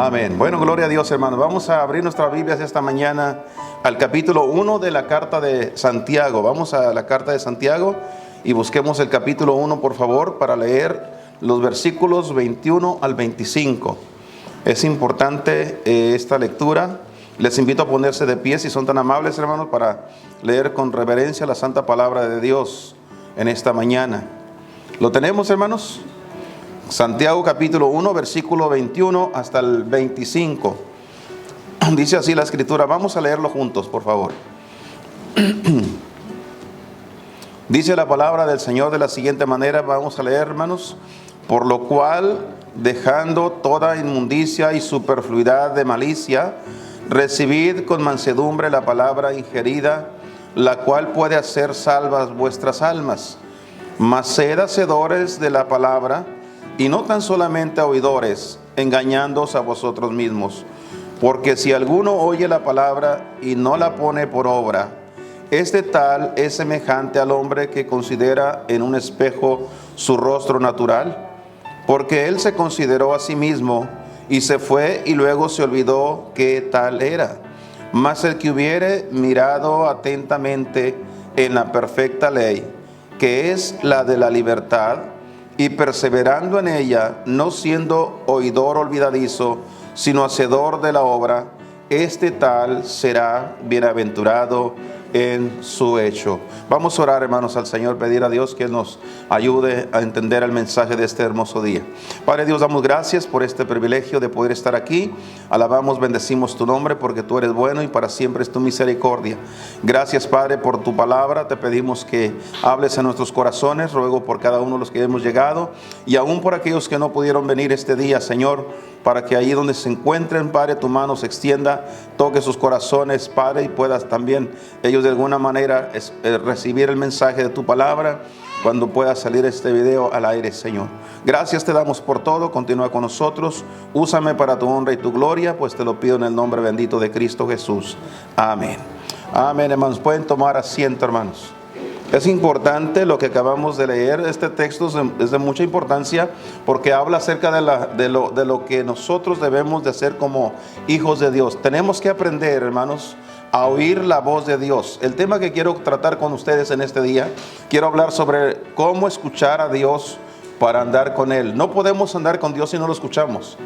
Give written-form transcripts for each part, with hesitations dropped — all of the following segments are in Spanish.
Amén. Bueno, gloria a Dios, hermanos. Vamos a abrir nuestras Biblias esta mañana al capítulo 1 de la carta de Santiago. Vamos a la carta de Santiago y busquemos el capítulo 1, por favor, para leer los versículos 21 al 25. Es importante esta lectura. Les invito a ponerse de pie si son tan amables, hermanos, para leer con reverencia la santa palabra de Dios en esta mañana. ¿Lo tenemos, hermanos? Santiago capítulo 1, versículo 21 hasta el 25. Dice así la escritura. Vamos a leerlo juntos, por favor. Dice la palabra del Señor de la siguiente manera. Vamos a leer, hermanos. Por lo cual, dejando toda inmundicia y superfluidad de malicia, recibid con mansedumbre la palabra ingerida, la cual puede hacer salvas vuestras almas. Mas sed hacedores de la palabra, y no tan solamente oidores, engañándoos a vosotros mismos. Porque si alguno oye la palabra y no la pone por obra, este tal es semejante al hombre que considera en un espejo su rostro natural, porque él se consideró a sí mismo y se fue y luego se olvidó que tal era. Mas el que hubiere mirado atentamente en la perfecta ley, que es la de la libertad, y perseverando en ella, no siendo oidor olvidadizo, sino hacedor de la obra, este tal será bienaventurado en su hecho. Vamos a orar, hermanos, al Señor, pedir a Dios que Él nos ayude a entender el mensaje de este hermoso día. Padre Dios, damos gracias por este privilegio de poder estar aquí. Alabamos, bendecimos tu nombre porque tú eres bueno y para siempre es tu misericordia. Gracias, Padre, por tu palabra. Te pedimos que hables en nuestros corazones. Ruego por cada uno de los que hemos llegado y aún por aquellos que no pudieron venir este día, Señor, para que allí donde se encuentren, Padre, tu mano se extienda, toque sus corazones, Padre, y puedas también ellos de alguna manera recibir el mensaje de tu palabra cuando pueda salir este video al aire, Señor. Gracias te damos por todo. Continúa con nosotros. Úsame para tu honra y tu gloria, pues te lo pido en el nombre bendito de Cristo Jesús. Amén. Amén, hermanos. Pueden tomar asiento, hermanos. Es importante lo que acabamos de leer. Este texto es de mucha importancia porque habla acerca de lo que nosotros debemos de hacer como hijos de Dios. Tenemos que aprender, hermanos, a oír la voz de Dios. El tema que quiero tratar con ustedes en este día, quiero hablar sobre cómo escuchar a Dios para andar con Él. No podemos andar con Dios si no lo escuchamos.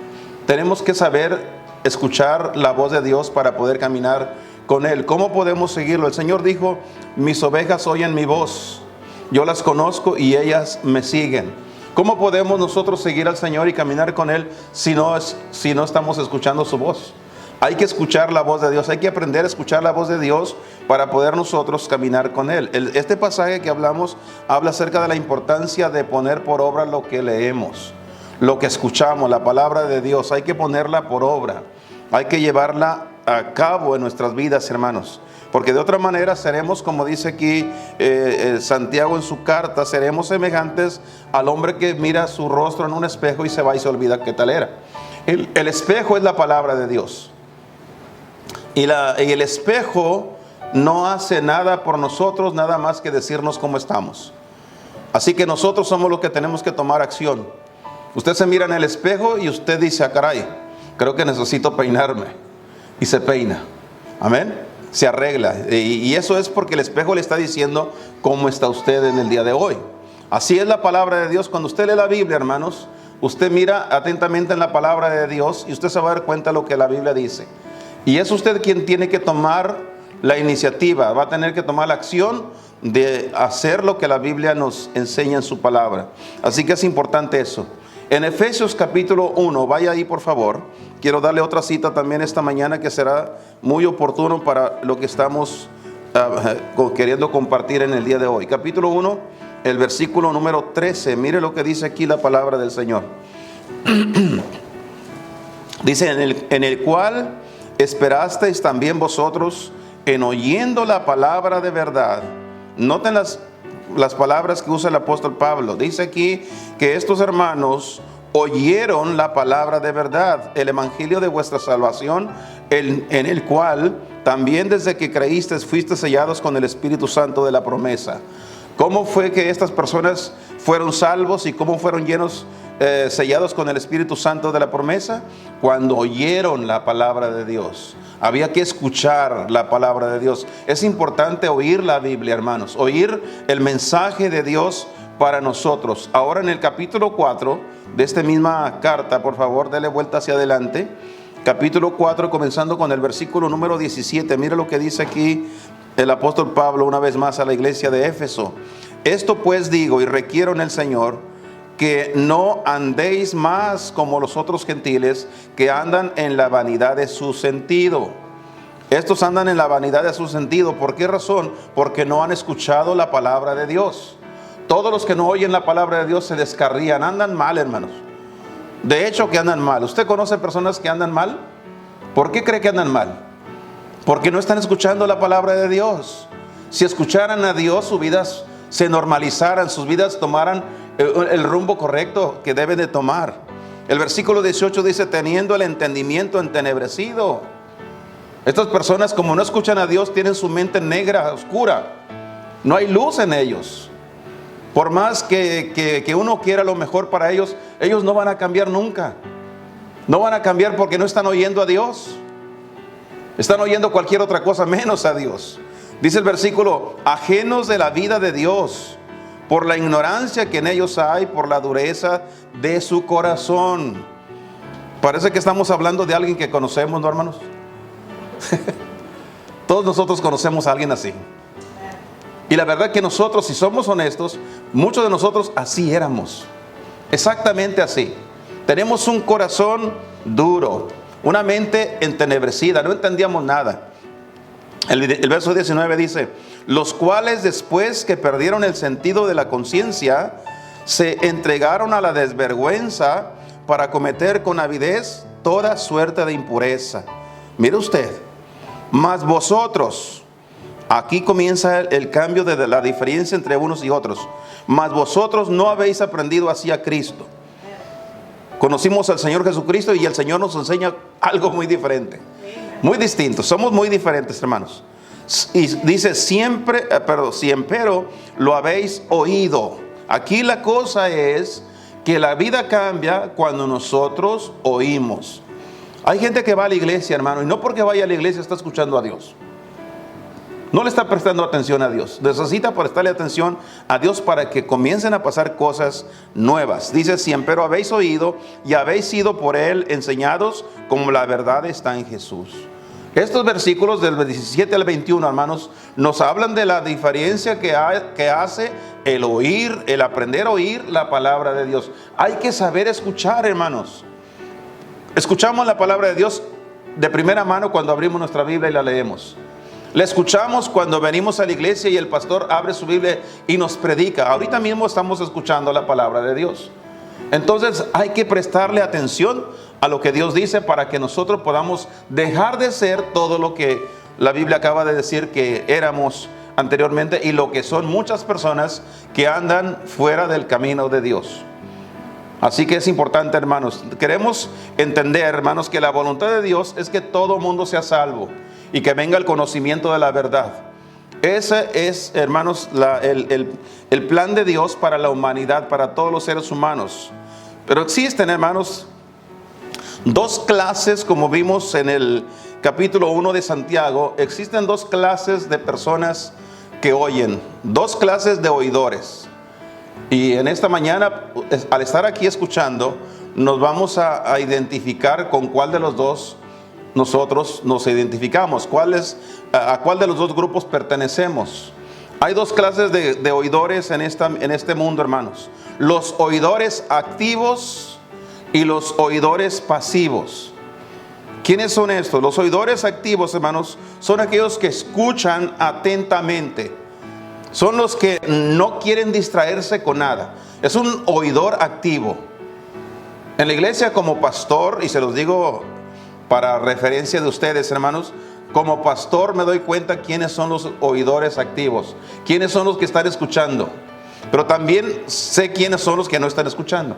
Tenemos que saber escuchar la voz de Dios para poder caminar con Él. ¿Cómo podemos seguirlo? El Señor dijo: mis ovejas oyen mi voz, yo las conozco y ellas me siguen. ¿Cómo podemos nosotros seguir al Señor y caminar con Él si no estamos escuchando su voz? Hay que escuchar la voz de Dios, hay que aprender a escuchar la voz de Dios para poder nosotros caminar con Él. Este pasaje que hablamos habla acerca de la importancia de poner por obra lo que leemos, lo que escuchamos, la palabra de Dios. Hay que ponerla por obra, hay que llevarla a cabo en nuestras vidas, hermanos, porque de otra manera seremos, como dice aquí Santiago en su carta, seremos semejantes al hombre que mira su rostro en un espejo y se va y se olvida qué tal era. El espejo es la palabra de Dios. Y el espejo no hace nada por nosotros, nada más que decirnos cómo estamos. Así que nosotros somos los que tenemos que tomar acción. Usted se mira en el espejo y usted dice: ah, caray, creo que necesito peinarme. Y se peina. Amén. Se arregla. Y eso es porque el espejo le está diciendo cómo está usted en el día de hoy. Así es la palabra de Dios. Cuando usted lee la Biblia, hermanos, usted mira atentamente en la palabra de Dios y usted se va a dar cuenta de lo que la Biblia dice. Y es usted quien tiene que tomar la iniciativa, va a tener que tomar la acción de hacer lo que la Biblia nos enseña en su palabra. Así que es importante eso. En Efesios capítulo 1, vaya ahí por favor. Quiero darle otra cita también esta mañana que será muy oportuno para lo que estamos queriendo compartir en el día de hoy. Capítulo 1, el versículo número 13. Mire lo que dice aquí la palabra del Señor. Dice: en el cual esperasteis también vosotros en oyendo la palabra de verdad. Noten las palabras que usa el apóstol Pablo. Dice aquí que estos hermanos oyeron la palabra de verdad, el evangelio de vuestra salvación, en el cual también desde que creísteis fuisteis sellados con el Espíritu Santo de la promesa. ¿Cómo fue que estas personas fueron salvos y cómo fueron llenos sellados con el Espíritu Santo de la promesa? Cuando oyeron la palabra de Dios. Había que escuchar la palabra de Dios. Es importante oír la Biblia, hermanos, oír el mensaje de Dios para nosotros. Ahora en el capítulo 4 de esta misma carta, por favor, dele vuelta hacia adelante. Capítulo 4, comenzando con el versículo número 17. Mire lo que dice aquí el apóstol Pablo una vez más a la iglesia de Éfeso. Esto pues digo y requiero en el Señor, que no andéis más como los otros gentiles, que andan en la vanidad de su sentido. Estos andan en la vanidad de su sentido. ¿Por qué razón? Porque no han escuchado la palabra de Dios. Todos los que no oyen la palabra de Dios se descarrían, andan mal, hermanos. De hecho que andan mal. ¿Usted conoce personas que andan mal? ¿Por qué cree que andan mal? Porque no están escuchando la palabra de Dios. Si escucharan a Dios, sus vidas se normalizaran, sus vidas tomaran el rumbo correcto que deben de tomar. El versículo 18 dice, teniendo el entendimiento entenebrecido. Estas personas, como no escuchan a Dios, tienen su mente negra, oscura. No hay luz en ellos. Por más que uno quiera lo mejor para ellos, ellos no van a cambiar nunca. No van a cambiar porque no están oyendo a Dios. Están oyendo cualquier otra cosa menos a Dios. Dice el versículo, ajenos de la vida de Dios, por la ignorancia que en ellos hay, por la dureza de su corazón. Parece que estamos hablando de alguien que conocemos, ¿no, hermanos? Todos nosotros conocemos a alguien así. Y la verdad que nosotros, si somos honestos, muchos de nosotros así éramos. Exactamente así. Tenemos un corazón duro, una mente entenebrecida, no entendíamos nada. El verso 19 dice, los cuales después que perdieron el sentido de la conciencia, se entregaron a la desvergüenza para cometer con avidez toda suerte de impureza. Mire usted, mas vosotros, aquí comienza el cambio de la diferencia entre unos y otros, mas vosotros no habéis aprendido así a Cristo. Conocimos al Señor Jesucristo y el Señor nos enseña algo muy diferente, muy distinto. Somos muy diferentes, hermanos. Y dice siempre, pero lo habéis oído. Aquí la cosa es que la vida cambia cuando nosotros oímos. Hay gente que va a la iglesia, hermano, y no porque vaya a la iglesia está escuchando a Dios. No le está prestando atención a Dios. Necesita prestarle atención a Dios para que comiencen a pasar cosas nuevas. Dice, siempre habéis oído y habéis sido por Él enseñados como la verdad está en Jesús. Estos versículos del 17 al 21, hermanos, nos hablan de la diferencia que hace el oír, el aprender a oír la palabra de Dios. Hay que saber escuchar, hermanos. Escuchamos la palabra de Dios de primera mano cuando abrimos nuestra Biblia y la leemos. La escuchamos cuando venimos a la iglesia y el pastor abre su Biblia y nos predica. Ahorita mismo estamos escuchando la palabra de Dios. Entonces hay que prestarle atención a lo que Dios dice para que nosotros podamos dejar de ser todo lo que la Biblia acaba de decir que éramos anteriormente y lo que son muchas personas que andan fuera del camino de Dios. Así que es importante, hermanos, queremos entender, hermanos, que la voluntad de Dios es que todo mundo sea salvo y que venga el conocimiento de la verdad. Ese es, hermanos, el plan de Dios para la humanidad, para todos los seres humanos. Pero existen, hermanos, dos clases, como vimos en el capítulo 1 de Santiago, existen dos clases de personas que oyen, dos clases de oidores. Y en esta mañana, al estar aquí escuchando, nos vamos a identificar con cuál de los dos nosotros nos identificamos, a cuál de los dos grupos pertenecemos. Hay dos clases de oidores en este mundo, hermanos. Los oidores activos y los oidores pasivos. ¿Quiénes son estos? Los oidores activos, hermanos, son aquellos que escuchan atentamente. Son los que no quieren distraerse con nada. Es un oidor activo. En la iglesia como pastor, y se los digo para referencia de ustedes, hermanos, como pastor me doy cuenta quiénes son los oidores activos, quiénes son los que están escuchando, pero también sé quiénes son los que no están escuchando.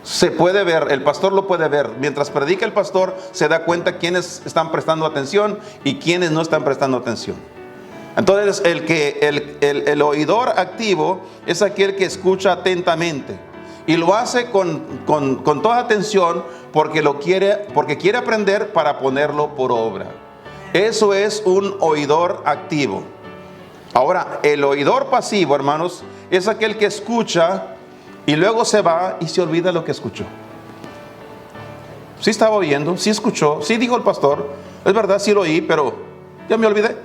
Se puede ver, el pastor lo puede ver. Mientras predica el pastor se da cuenta quiénes están prestando atención y quiénes no están prestando atención. Entonces el oidor activo es aquel que escucha atentamente. Y lo hace con toda atención porque quiere aprender para ponerlo por obra. Eso es un oidor activo. Ahora, el oidor pasivo, hermanos, es aquel que escucha y luego se va y se olvida lo que escuchó. Sí estaba oyendo, sí escuchó, sí dijo el pastor, es verdad, sí lo oí, pero ya me olvidé.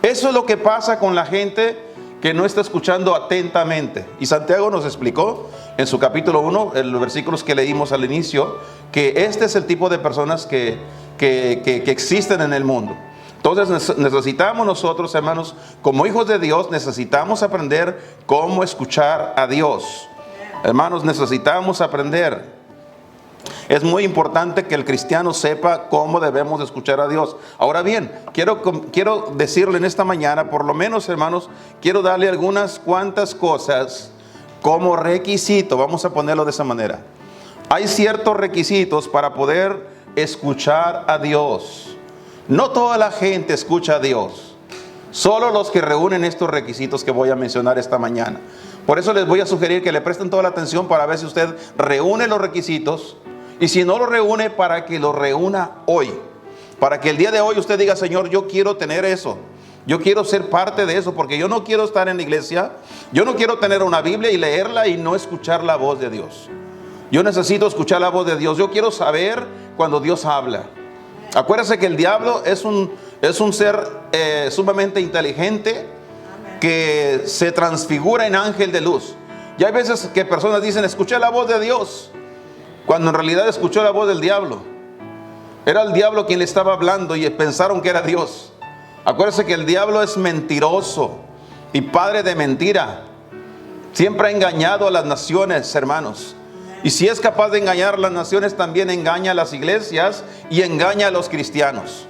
Eso es lo que pasa con la gente que no está escuchando atentamente. Y Santiago nos explicó en su capítulo 1, en los versículos que leímos al inicio, que este es el tipo de personas que existen en el mundo. Entonces necesitamos nosotros, hermanos, como hijos de Dios, necesitamos aprender cómo escuchar a Dios. Hermanos, necesitamos aprender. Es muy importante que el cristiano sepa cómo debemos escuchar a Dios. Ahora bien, quiero decirle en esta mañana, por lo menos, hermanos, quiero darle algunas cuantas cosas como requisito. Vamos a ponerlo de esa manera. Hay ciertos requisitos para poder escuchar a Dios. No toda la gente escucha a Dios. Solo los que reúnen estos requisitos que voy a mencionar esta mañana. Por eso les voy a sugerir que le presten toda la atención para ver si usted reúne los requisitos. Y si no lo reúne, para que lo reúna hoy. Para que el día de hoy usted diga: Señor, yo quiero tener eso. Yo quiero ser parte de eso, porque yo no quiero estar en la iglesia. Yo no quiero tener una Biblia y leerla y no escuchar la voz de Dios. Yo necesito escuchar la voz de Dios. Yo quiero saber cuando Dios habla. Acuérdese que el diablo es un ser sumamente inteligente, que se transfigura en ángel de luz. Y hay veces que personas dicen: escuché la voz de Dios, cuando en realidad escuchó la voz del diablo. Era el diablo quien le estaba hablando y pensaron que era Dios. Acuérdense que el diablo es mentiroso y padre de mentira. Siempre ha engañado a las naciones, hermanos. Y si es capaz de engañar a las naciones, también engaña a las iglesias y engaña a los cristianos.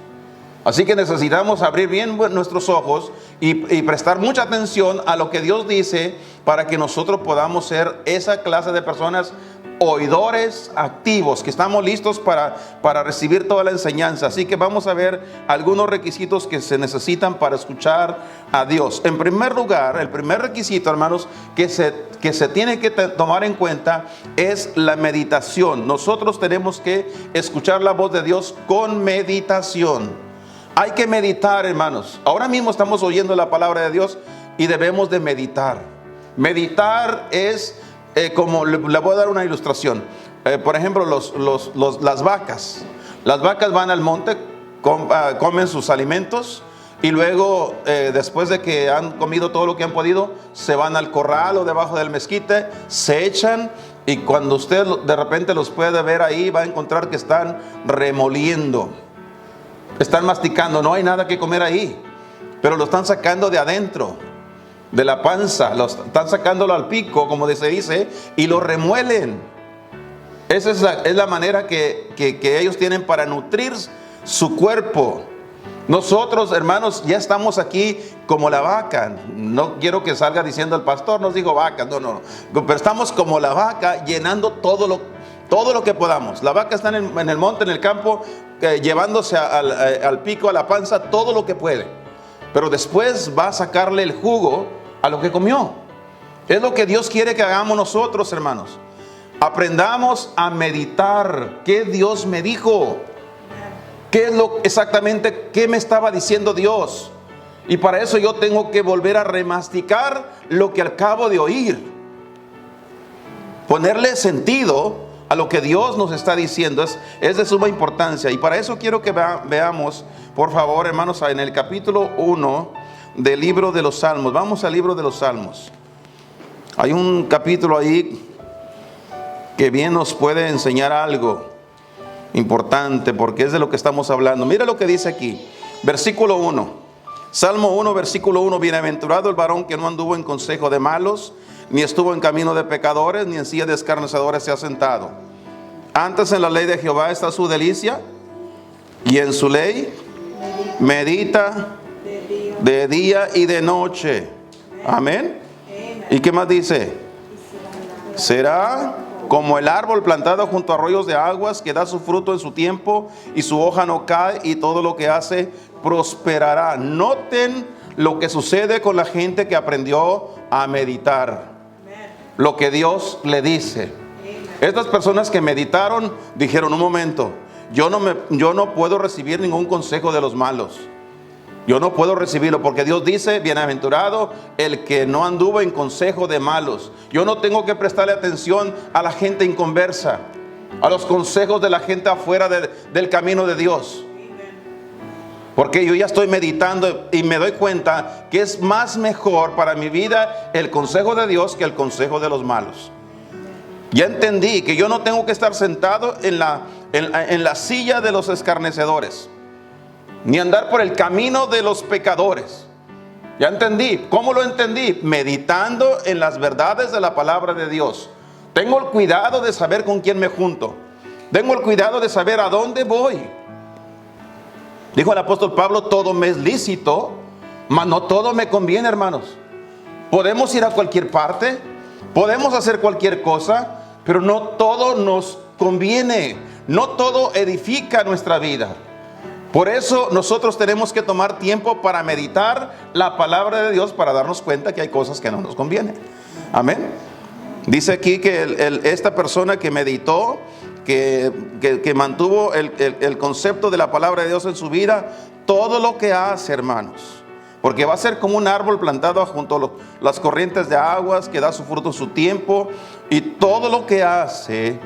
Así que necesitamos abrir bien nuestros ojos y prestar mucha atención a lo que Dios dice, para que nosotros podamos ser esa clase de personas oidores activos, que estamos listos para recibir toda la enseñanza. Así que vamos a ver algunos requisitos que se necesitan para escuchar a Dios. En primer lugar, el primer requisito, hermanos, que se tiene que tomar en cuenta es la meditación. Nosotros tenemos que escuchar la voz de Dios con meditación. Hay que meditar, hermanos. Ahora mismo estamos oyendo la palabra de Dios y debemos de meditar. Meditar es como le voy a dar una ilustración. Por ejemplo, las vacas. Las vacas van al monte, comen sus alimentos y luego, después de que han comido todo lo que han podido, se van al corral o debajo del mezquite, se echan, y cuando usted de repente los puede ver ahí, va a encontrar que están remoliendo, están masticando. No hay nada que comer ahí, pero lo están sacando de adentro, de la panza, están sacándolo al pico, como se dice, y lo remuelen. Esa es la manera que ellos tienen para nutrir su cuerpo. Nosotros, hermanos, ya estamos aquí como la vaca. No quiero que salga diciendo: el pastor nos dijo vaca. No. Pero estamos como la vaca, llenando todo lo que podamos. La vaca está en el monte, en el campo, llevándose al pico, a la panza, todo lo que puede. Pero después va a sacarle el jugo a lo que comió. Es lo que Dios quiere que hagamos nosotros, hermanos. Aprendamos a meditar. ¿Qué Dios me dijo? ¿Qué es exactamente qué me estaba diciendo Dios? Y para eso yo tengo que volver a remasticar lo que acabo de oír. Ponerle sentido a lo que Dios nos está diciendo. Es de suma importancia. Y para eso quiero que veamos, por favor, hermanos, en el capítulo 1 del libro de los Salmos. Vamos al libro de los Salmos. Hay un capítulo ahí que bien nos puede enseñar algo importante, porque es de lo que estamos hablando. Mira lo que dice aquí, versículo 1. Salmo 1, versículo 1. Bienaventurado el varón que no anduvo en consejo de malos, ni estuvo en camino de pecadores, ni en silla de escarnecedores se ha sentado. Antes en la ley de Jehová está su delicia, y en su ley medita de día y de noche. Amén. ¿Y qué más dice? Será como el árbol plantado junto a arroyos de aguas, que da su fruto en su tiempo, y su hoja no cae, y todo lo que hace prosperará. Noten lo que sucede con la gente que aprendió a meditar. lo que Dios le dice. Estas personas que meditaron dijeron: un momento, yo no puedo recibir ningún consejo de los malos. Yo no puedo recibirlo, porque Dios dice: bienaventurado el que no anduvo en consejo de malos. Yo no tengo que prestarle atención a la gente inconversa, a los consejos de la gente afuera del camino de Dios. Porque yo ya estoy meditando y me doy cuenta que es más mejor para mi vida el consejo de Dios que el consejo de los malos. Ya entendí que yo no tengo que estar sentado en la silla de los escarnecedores, ni andar por el camino de los pecadores. Ya entendí. ¿Cómo lo entendí? Meditando en las verdades de la palabra de Dios. Tengo el cuidado de saber con quién me junto. Tengo el cuidado de saber a dónde voy. Dijo el apóstol Pablo: todo me es lícito, mas no todo me conviene, hermanos. Podemos ir a cualquier parte, podemos hacer cualquier cosa, pero no todo nos conviene, no todo edifica nuestra vida. Por eso nosotros tenemos que tomar tiempo para meditar la palabra de Dios, para darnos cuenta que hay cosas que no nos convienen. Amén. Dice aquí que esta persona que meditó, que mantuvo el concepto de la palabra de Dios en su vida, todo lo que hace, hermanos, porque va a ser como un árbol plantado junto a las corrientes de aguas, que da su fruto en su tiempo, y todo lo que hace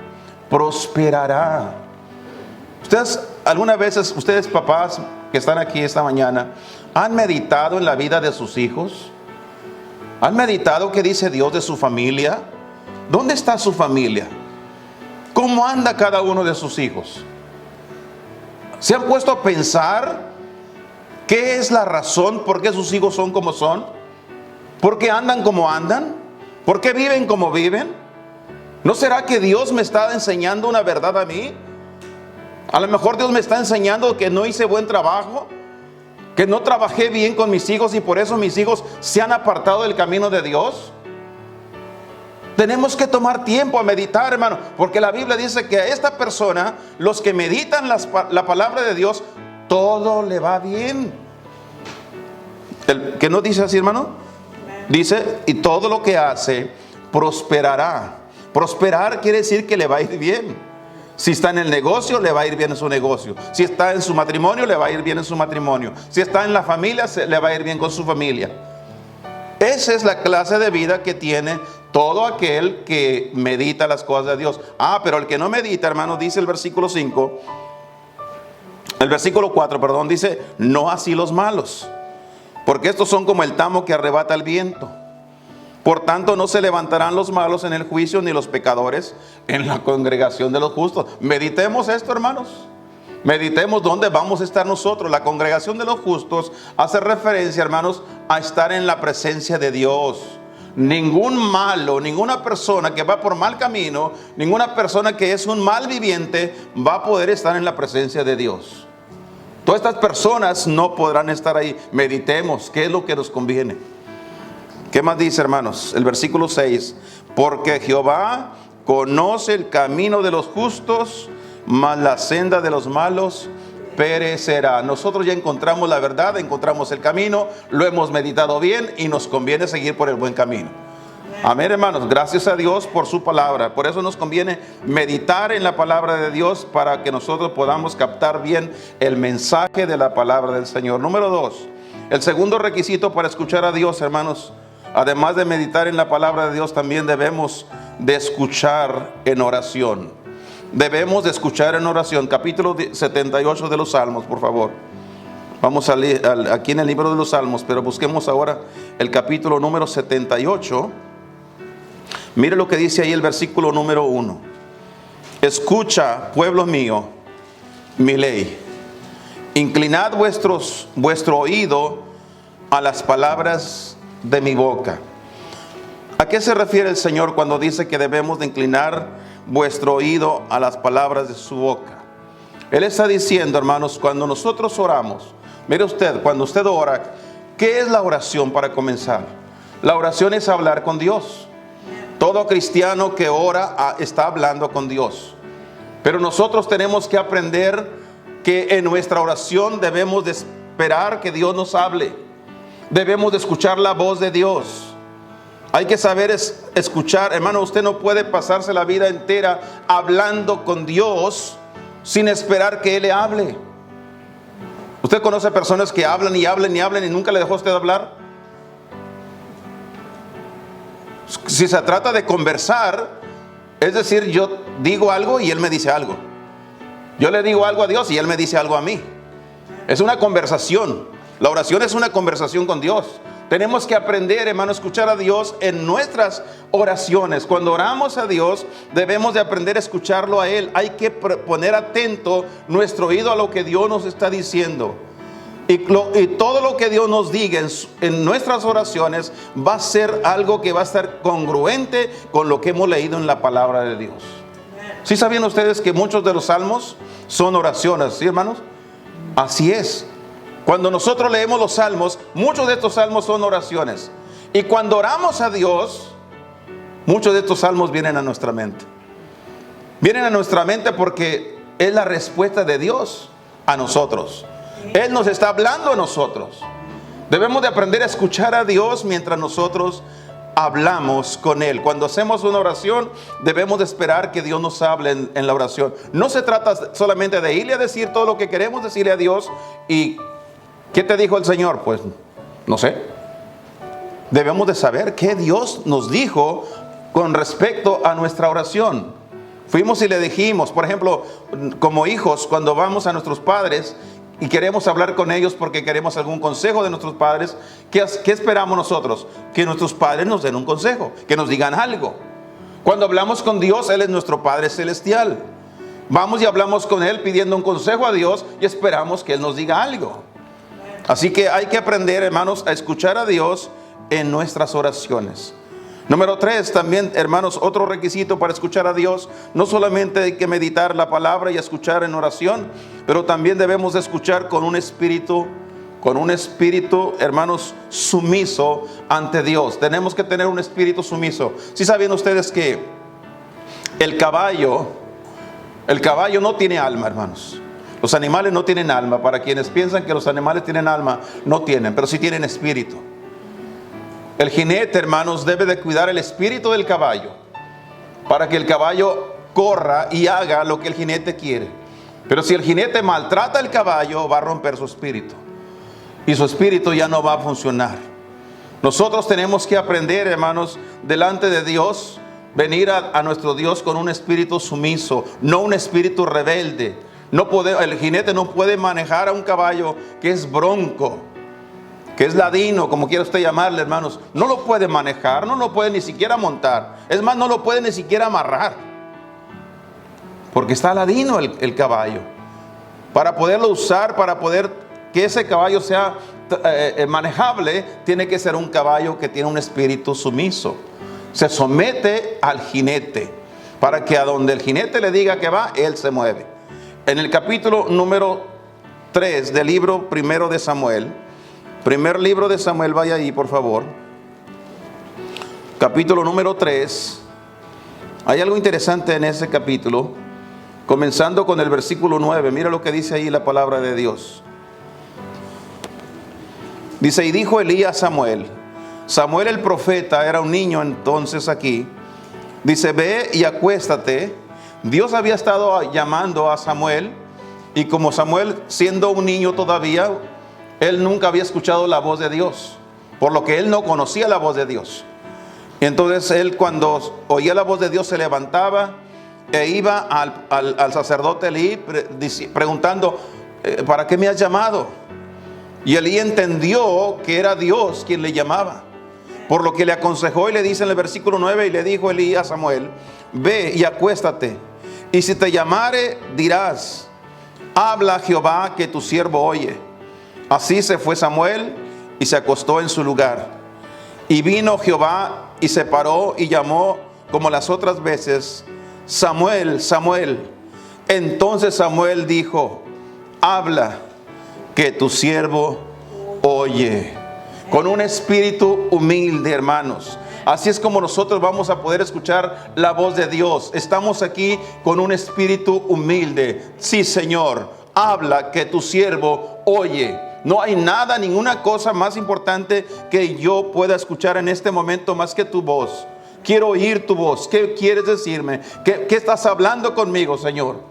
prosperará. Ustedes, algunas veces, ustedes papás que están aquí esta mañana, ¿han meditado en la vida de sus hijos? ¿Han meditado qué dice Dios de su familia? ¿Dónde está su familia? ¿Cómo anda cada uno de sus hijos? ¿Se han puesto a pensar qué es la razón por qué sus hijos son como son? ¿Por qué andan como andan? ¿Por qué viven como viven? ¿No será que Dios me está enseñando una verdad a mí? A lo mejor Dios me está enseñando que no hice buen trabajo, que no trabajé bien con mis hijos, y por eso mis hijos se han apartado del camino de Dios. Tenemos que tomar tiempo a meditar, hermano, porque la Biblia dice que a esta persona, los que meditan la palabra de Dios, todo le va bien. ¿Qué no dice así, hermano? Dice: y todo lo que hace prosperará. Prosperar quiere decir que le va a ir bien. Si está en el negocio, le va a ir bien en su negocio. Si está en su matrimonio, le va a ir bien en su matrimonio. Si está en la familia, le va a ir bien con su familia. Esa es la clase de vida que tiene todo aquel que medita las cosas de Dios. Pero el que no medita, hermano, dice el versículo 4, perdón, dice: no así los malos, porque estos son como el tamo que arrebata el viento. Por tanto, no se levantarán los malos en el juicio, ni los pecadores en la congregación de los justos. Meditemos esto, hermanos. Meditemos dónde vamos a estar nosotros. La congregación de los justos hace referencia, hermanos, a estar en la presencia de Dios. Ningún malo, ninguna persona que va por mal camino, ninguna persona que es un mal viviente va a poder estar en la presencia de Dios. Todas estas personas no podrán estar ahí. Meditemos qué es lo que nos conviene. ¿Qué más dice, hermanos? El versículo 6: porque Jehová conoce el camino de los justos, mas la senda de los malos perecerá. Nosotros ya encontramos la verdad, encontramos el camino, lo hemos meditado bien y nos conviene seguir por el buen camino. Amén, hermanos. Gracias a Dios por su palabra. Por eso nos conviene meditar en la palabra de Dios, para que nosotros podamos captar bien el mensaje de la palabra del Señor. Número 2, el segundo requisito para escuchar a Dios, hermanos, además de meditar en la palabra de Dios, también debemos de escuchar en oración. Debemos de escuchar en oración. Capítulo 78 de los Salmos, por favor. Vamos a leer aquí en el libro de los Salmos, pero busquemos ahora el capítulo número 78. Mire lo que dice ahí el versículo número 1. Escucha, pueblo mío, mi ley. Inclinad vuestro oído a las palabras de mi boca. ¿A qué se refiere el Señor cuando dice que debemos de inclinar vuestro oído a las palabras de su boca? Él está diciendo, hermanos, cuando nosotros oramos, mire usted, cuando usted ora, ¿qué es la oración para comenzar? La oración es hablar con Dios. Todo cristiano que ora está hablando con Dios. Pero nosotros tenemos que aprender que en nuestra oración debemos de esperar que Dios nos hable. Debemos de escuchar la voz de Dios. Hay que saber escuchar. Hermano, usted no puede pasarse la vida entera hablando con Dios sin esperar que Él le hable. ¿Usted conoce personas que hablan y hablan y hablan y nunca le dejó usted hablar? Si se trata de conversar, es decir, yo digo algo y Él me dice algo. Yo le digo algo a Dios y Él me dice algo a mí. Es una conversación. La oración es una conversación con Dios. Tenemos que aprender, hermano, a escuchar a Dios en nuestras oraciones. Cuando oramos a Dios, debemos de aprender a escucharlo a Él. Hay que poner atento nuestro oído a lo que Dios nos está diciendo. Y todo lo que Dios nos diga en nuestras oraciones va a ser algo que va a estar congruente con lo que hemos leído en la palabra de Dios. ¿Sí sabían ustedes que muchos de los salmos son oraciones? ¿Sí, hermanos? Así es. Cuando nosotros leemos los salmos, muchos de estos salmos son oraciones. Y cuando oramos a Dios, muchos de estos salmos vienen a nuestra mente. Vienen a nuestra mente porque es la respuesta de Dios a nosotros. Él nos está hablando a nosotros. Debemos de aprender a escuchar a Dios mientras nosotros hablamos con Él. Cuando hacemos una oración, debemos de esperar que Dios nos hable en la oración. No se trata solamente de irle a decir todo lo que queremos decirle a Dios y ¿qué te dijo el Señor? Pues no sé. Debemos de saber qué Dios nos dijo con respecto a nuestra oración. Fuimos y le dijimos, por ejemplo, como hijos, cuando vamos a nuestros padres y queremos hablar con ellos porque queremos algún consejo de nuestros padres, ¿qué esperamos nosotros? Que nuestros padres nos den un consejo, que nos digan algo. Cuando hablamos con Dios, Él es nuestro Padre Celestial. Vamos y hablamos con Él pidiendo un consejo a Dios y esperamos que Él nos diga algo. Así que hay que aprender, hermanos, a escuchar a Dios en nuestras oraciones. Número 3, también, hermanos, otro requisito para escuchar a Dios. No solamente hay que meditar la palabra y escuchar en oración, pero también debemos de escuchar con un espíritu, hermanos, sumiso ante Dios. Tenemos que tener un espíritu sumiso. ¿Sí sabían ustedes que el caballo no tiene alma, hermanos? Los animales no tienen alma. Para quienes piensan que los animales tienen alma, no tienen, pero sí tienen espíritu. El jinete, hermanos, debe de cuidar el espíritu del caballo para que el caballo corra y haga lo que el jinete quiere. Pero si el jinete maltrata al caballo, va a romper su espíritu y su espíritu ya no va a funcionar. Nosotros tenemos que aprender, hermanos, delante de Dios, venir a nuestro Dios con un espíritu sumiso, no un espíritu rebelde. El jinete no puede manejar a un caballo que es bronco, que es ladino, como quiera usted llamarle, hermanos. No lo puede manejar, no lo puede ni siquiera montar. Es más, no lo puede ni siquiera amarrar, porque está ladino el caballo. Para poderlo usar, para poder que ese caballo sea manejable, tiene que ser un caballo que tiene un espíritu sumiso. Se somete al jinete, para que a donde el jinete le diga que va, él se mueve. En el capítulo número 3 del libro primero de Samuel, primer libro de Samuel, vaya ahí por favor. Capítulo número 3. Hay algo interesante en ese capítulo, comenzando con el versículo 9. Mira lo que dice ahí la palabra de Dios. Dice: y dijo Elí a Samuel. Samuel el profeta era un niño entonces aquí. Dice: ve y acuéstate. Dios había estado llamando a Samuel, y como Samuel, siendo un niño todavía, él nunca había escuchado la voz de Dios, por lo que él no conocía la voz de Dios. Y entonces él, cuando oía la voz de Dios, se levantaba e iba al sacerdote Elí preguntando: ¿para qué me has llamado? Y Elí entendió que era Dios quien le llamaba, por lo que le aconsejó, y le dice en el versículo 9: y le dijo Elí a Samuel: ve y acuéstate, y si te llamare, dirás: habla Jehová, que tu siervo oye. Así se fue Samuel y se acostó en su lugar. Y vino Jehová y se paró y llamó como las otras veces: Samuel, Samuel. Entonces Samuel dijo: habla, que tu siervo oye. Con un espíritu humilde, hermanos. Así es como nosotros vamos a poder escuchar la voz de Dios. Estamos aquí con un espíritu humilde. Sí, Señor, habla, que tu siervo oye. No hay nada, ninguna cosa más importante que yo pueda escuchar en este momento más que tu voz. Quiero oír tu voz. ¿Qué quieres decirme? ¿Qué estás hablando conmigo, Señor?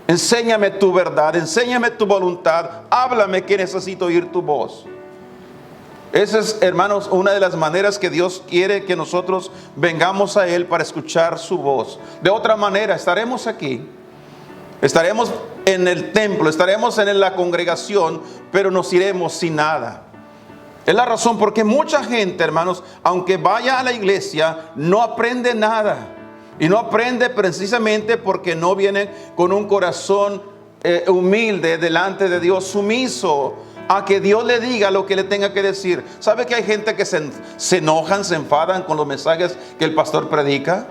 Enséñame tu verdad, enséñame tu voluntad. Háblame, que necesito oír tu voz. Esa es, hermanos, una de las maneras que Dios quiere que nosotros vengamos a Él para escuchar su voz. De otra manera, estaremos aquí. Estaremos en el templo, estaremos en la congregación, pero nos iremos sin nada. Es la razón porque mucha gente, hermanos, aunque vaya a la iglesia, no aprende nada. Y no aprende precisamente porque no viene con un corazón humilde delante de Dios, sumiso a que Dios le diga lo que le tenga que decir. ¿Sabe que hay gente que se enojan, se enfadan con los mensajes que el pastor predica?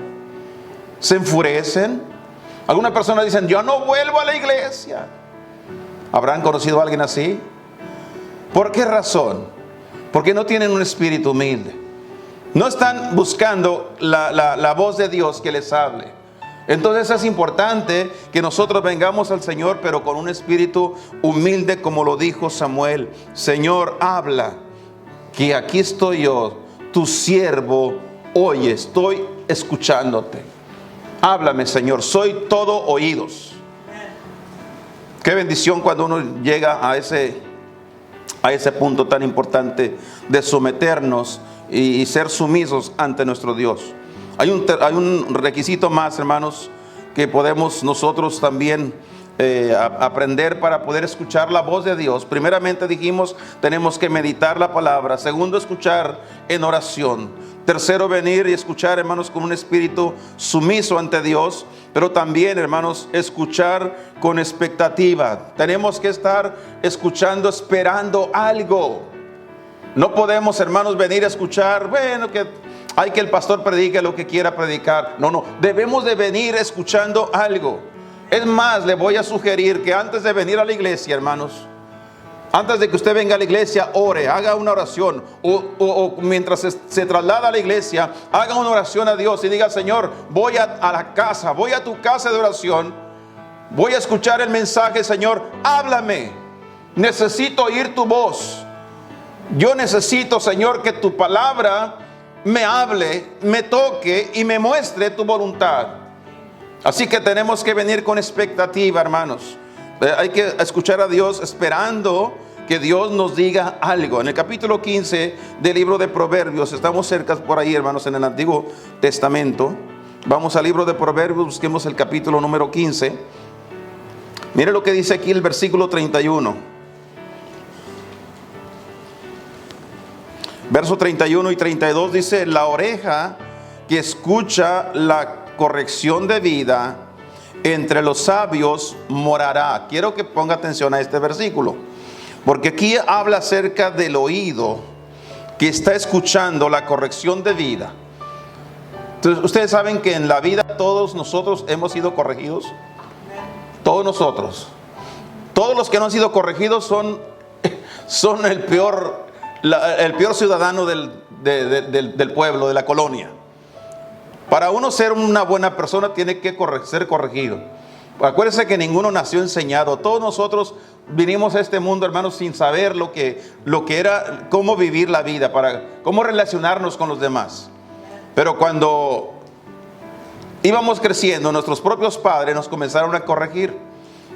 Se enfurecen. Algunas personas dicen, yo no vuelvo a la iglesia. ¿Habrán conocido a alguien así? ¿Por qué razón? Porque no tienen un espíritu humilde. No están buscando la voz de Dios que les hable. Entonces es importante que nosotros vengamos al Señor, pero con un espíritu humilde, como lo dijo Samuel. Señor, habla, que aquí estoy yo, tu siervo, oye, estoy escuchándote. Háblame, Señor, soy todo oídos. Qué bendición cuando uno llega a ese punto tan importante de someternos y ser sumisos ante nuestro Dios. Hay un requisito más, hermanos, que podemos nosotros también aprender para poder escuchar la voz de Dios. Primeramente dijimos, tenemos que meditar la palabra. Segundo, escuchar en oración. Tercero, venir y escuchar, hermanos, con un espíritu sumiso ante Dios. Pero también, hermanos, escuchar con expectativa. Tenemos que estar escuchando, esperando algo. No podemos, hermanos, venir a escuchar, bueno, que hay que el pastor predique lo que quiera predicar. No, debemos de venir escuchando algo. Es más, le voy a sugerir que antes de venir a la iglesia, hermanos, antes de que usted venga a la iglesia, ore, haga una oración. O mientras se traslada a la iglesia, haga una oración a Dios y diga, Señor, voy a la casa, voy a tu casa de oración. Voy a escuchar el mensaje, Señor, háblame. Necesito oír tu voz. Yo necesito, Señor, que tu palabra me hable, me toque y me muestre tu voluntad. Así que tenemos que venir con expectativa, hermanos. Hay que escuchar a Dios esperando que Dios nos diga algo. En el capítulo 15 del libro de Proverbios, estamos cerca por ahí, hermanos, en el Antiguo Testamento. Vamos al libro de Proverbios, busquemos el capítulo número 15. Mire lo que dice aquí el versículo 31. Verso 31 y 32 dice, la oreja que escucha la corrección de vida, entre los sabios morará. Quiero que ponga atención a este versículo, porque aquí habla acerca del oído que está escuchando la corrección de vida. Entonces, ustedes saben que en la vida todos nosotros hemos sido corregidos. Todos nosotros. Todos los que no han sido corregidos son el peor ciudadano del pueblo, de la colonia. Para uno ser una buena persona tiene que ser corregido. Acuérdense que ninguno nació enseñado. Todos nosotros vinimos a este mundo, hermanos, sin saber lo que era, cómo vivir la vida, cómo relacionarnos con los demás. Pero cuando íbamos creciendo, nuestros propios padres nos comenzaron a corregir.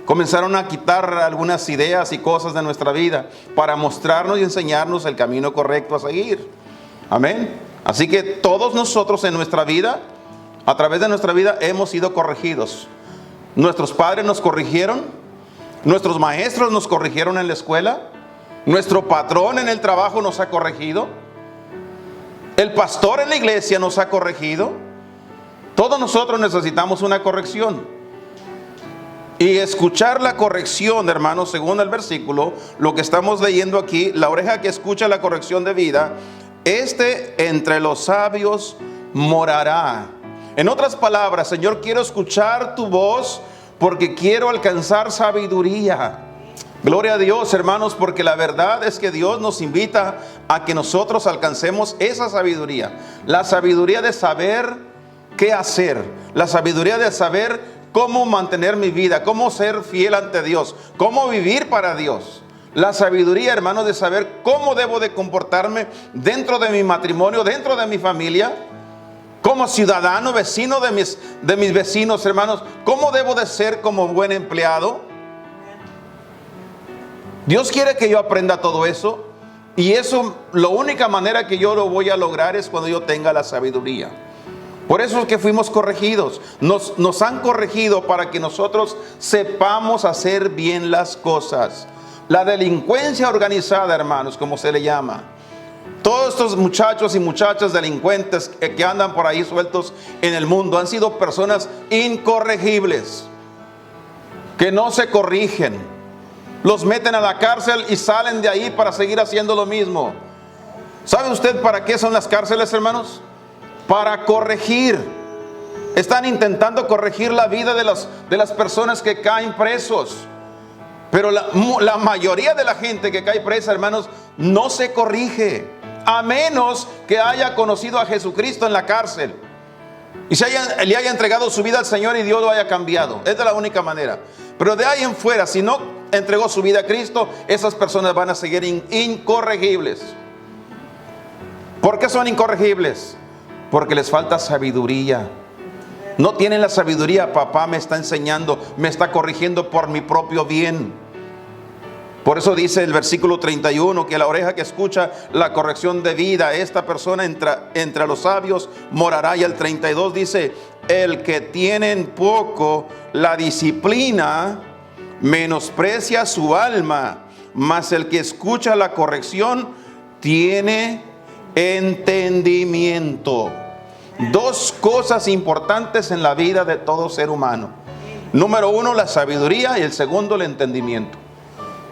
Comenzaron a quitar algunas ideas y cosas de nuestra vida para mostrarnos y enseñarnos el camino correcto a seguir. Amén. Así que todos nosotros en nuestra vida, a través de nuestra vida, hemos sido corregidos. Nuestros padres nos corrigieron, nuestros maestros nos corrigieron en la escuela, nuestro patrón en el trabajo nos ha corregido, el pastor en la iglesia nos ha corregido. Todos nosotros necesitamos una corrección. Y escuchar la corrección, hermanos, según el versículo, lo que estamos leyendo aquí, la oreja que escucha la corrección de vida, entre los sabios morará. En otras palabras, Señor, quiero escuchar tu voz porque quiero alcanzar sabiduría. Gloria a Dios, hermanos, porque la verdad es que Dios nos invita a que nosotros alcancemos esa sabiduría. La sabiduría de saber qué hacer, la sabiduría de saber cómo mantener mi vida, cómo ser fiel ante Dios, cómo vivir para Dios. la sabiduría, hermanos, de saber cómo debo de comportarme dentro de mi matrimonio, dentro de mi familia, como ciudadano, vecino de mis vecinos, hermanos. ¿Cómo debo de ser como buen empleado? Dios quiere que yo aprenda todo eso. Y eso, la única manera que yo lo voy a lograr es cuando yo tenga la sabiduría. Por eso es que fuimos corregidos. Nos han corregido para que nosotros sepamos hacer bien las cosas. La delincuencia organizada, hermanos, como se le llama. Todos estos muchachos y muchachas delincuentes que andan por ahí sueltos en el mundo han sido personas incorregibles, que no se corrigen. Los meten a la cárcel y salen de ahí para seguir haciendo lo mismo. ¿Sabe usted para qué son las cárceles, hermanos? Para corregir. Están intentando corregir la vida de las personas que caen presos. Pero la mayoría de la gente que cae presa, hermanos, no se corrige, a menos que haya conocido a Jesucristo en la cárcel y le haya entregado su vida al Señor y Dios lo haya cambiado. Esa es la única manera. Pero de ahí en fuera, si no entregó su vida a Cristo, esas personas van a seguir incorregibles. ¿Por qué son incorregibles? Porque les falta sabiduría. No tienen la sabiduría. Papá me está enseñando, me está corrigiendo por mi propio bien. Por eso dice el versículo 31 que la oreja que escucha la corrección de vida, esta persona entre los sabios morará. Y el 32 dice: el que tiene en poco la disciplina menosprecia su alma, mas el que escucha la corrección tiene entendimiento. Dos cosas importantes en la vida de todo ser humano. Número uno, la sabiduría, y el segundo, el entendimiento.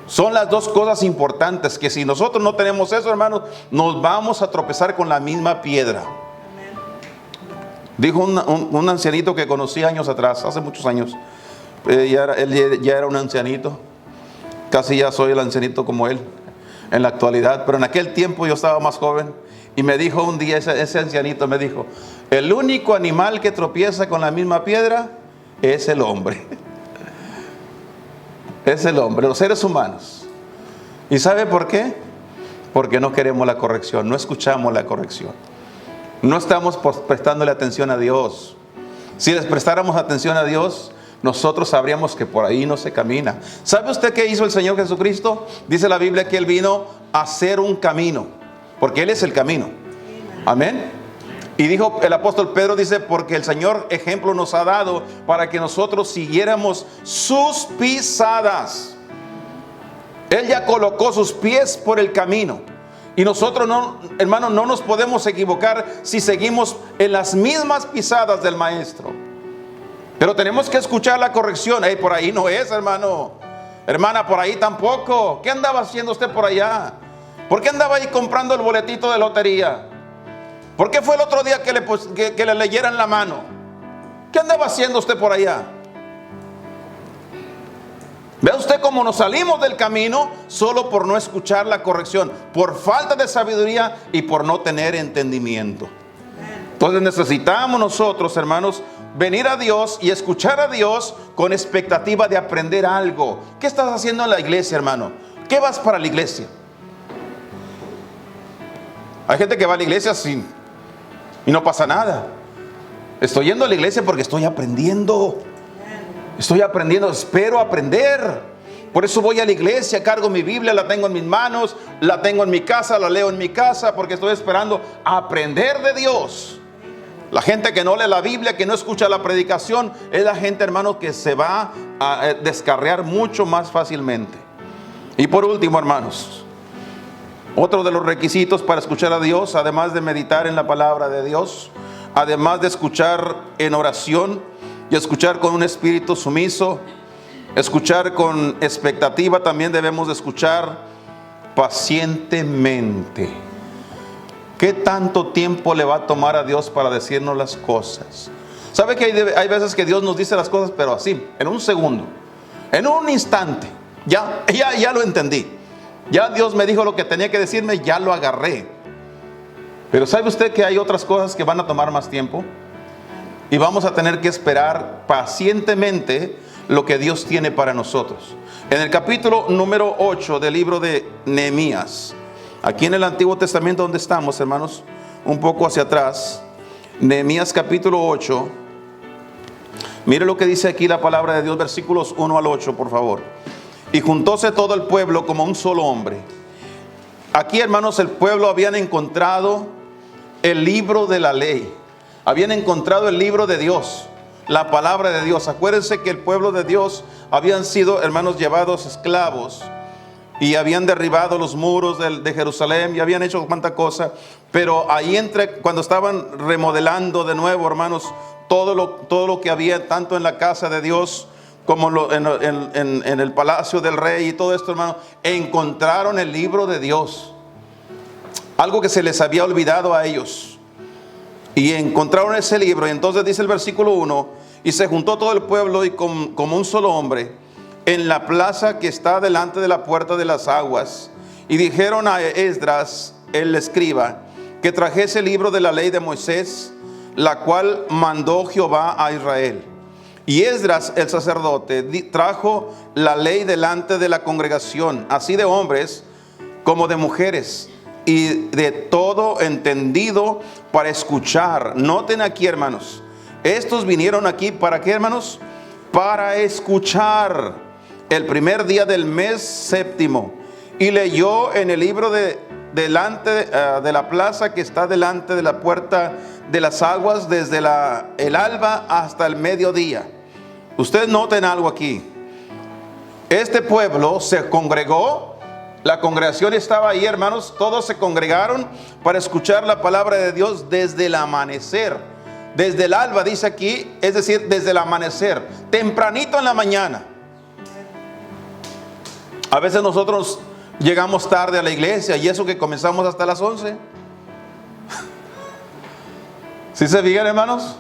Son las dos cosas importantes que si nosotros no tenemos eso, hermanos, nos vamos a tropezar con la misma piedra. Dijo un ancianito que conocí años atrás, hace muchos años. Él ya era un ancianito. Casi ya soy el ancianito como él en la actualidad. Pero en aquel tiempo yo estaba más joven. Y me dijo un día, ese ancianito me dijo: el único animal que tropieza con la misma piedra es el hombre. Es el hombre, los seres humanos. ¿Y sabe por qué? Porque no queremos la corrección, no escuchamos la corrección. No estamos prestándole atención a Dios. Si les prestáramos atención a Dios, nosotros sabríamos que por ahí no se camina. ¿Sabe usted qué hizo el Señor Jesucristo? Dice la Biblia que Él vino a hacer un camino, porque Él es el camino. Amén. Y dijo el apóstol Pedro, dice, porque el Señor ejemplo nos ha dado para que nosotros siguiéramos sus pisadas. Él ya colocó sus pies por el camino. Y nosotros, no, hermanos, no nos podemos equivocar si seguimos en las mismas pisadas del Maestro. Pero tenemos que escuchar la corrección. Por ahí no es, hermano. Hermana, por ahí tampoco. ¿Qué andaba haciendo usted por allá? ¿Por qué andaba ahí comprando el boletito de lotería? ¿Por qué fue el otro día que le leyeran la mano? ¿Qué andaba haciendo usted por allá? Vea usted cómo nos salimos del camino solo por no escuchar la corrección, por falta de sabiduría y por no tener entendimiento. Entonces necesitamos nosotros, hermanos, venir a Dios y escuchar a Dios con expectativa de aprender algo. ¿Qué estás haciendo en la iglesia, hermano? ¿Qué vas para la iglesia? Hay gente que va a la iglesia y no pasa nada. Estoy yendo a la iglesia porque estoy aprendiendo. Espero aprender. Por eso voy a la iglesia, cargo mi Biblia, la tengo en mis manos, la tengo en mi casa, la leo en mi casa, porque estoy esperando aprender de Dios. La gente que no lee la Biblia, que no escucha la predicación, es la gente, hermano, que se va a descarriar mucho más fácilmente. Y por último, hermanos, otro de los requisitos para escuchar a Dios, además de meditar en la palabra de Dios, además de escuchar en oración y escuchar con un espíritu sumiso, escuchar con expectativa, también debemos de escuchar pacientemente. ¿Qué tanto tiempo le va a tomar a Dios para decirnos las cosas? ¿Sabe que hay veces que Dios nos dice las cosas, pero así, en un segundo, en un instante? Ya lo entendí. Ya Dios me dijo lo que tenía que decirme, ya lo agarré. Pero ¿sabe usted que hay otras cosas que van a tomar más tiempo? Y vamos a tener que esperar pacientemente lo que Dios tiene para nosotros. En el capítulo número 8 del libro de Nehemías, aquí en el Antiguo Testamento donde estamos, hermanos, un poco hacia atrás, Nehemías capítulo 8, mire lo que dice aquí la palabra de Dios, versículos 1 al 8, por favor. Y juntóse todo el pueblo como un solo hombre. Aquí, hermanos, el pueblo habían encontrado el libro de la ley, habían encontrado el libro de Dios, la palabra de Dios. Acuérdense que el pueblo de Dios habían sido, hermanos, llevados esclavos y habían derribado los muros de Jerusalén y habían hecho cuánta cosa. Pero ahí cuando estaban remodelando de nuevo, hermanos, todo lo que había, tanto en la casa de Dios como en el palacio del rey y todo esto, hermano, encontraron el libro de Dios, algo que se les había olvidado a ellos, y encontraron ese libro. Y entonces dice el versículo 1: y se juntó todo el pueblo y como un solo hombre en la plaza que está delante de la puerta de las aguas, y dijeron a Esdras el escriba que trajese el libro de la ley de Moisés, la cual mandó Jehová a Israel. Y Esdras el sacerdote trajo la ley delante de la congregación, así de hombres como de mujeres, y de todo entendido, para escuchar. Noten aquí, hermanos, estos vinieron aquí ¿para qué, hermanos? Para escuchar. El primer día del mes séptimo, y leyó en el libro delante de la plaza que está delante de la puerta de las aguas, desde el alba hasta el mediodía. Ustedes noten algo aquí. Este pueblo se congregó, la congregación estaba ahí, hermanos, todos se congregaron para escuchar la palabra de Dios desde el amanecer, desde el alba, dice aquí, es decir, desde el amanecer, tempranito en la mañana. A veces nosotros llegamos tarde a la iglesia, y eso que comenzamos hasta las 11. ¿Sí se fijan, hermanos?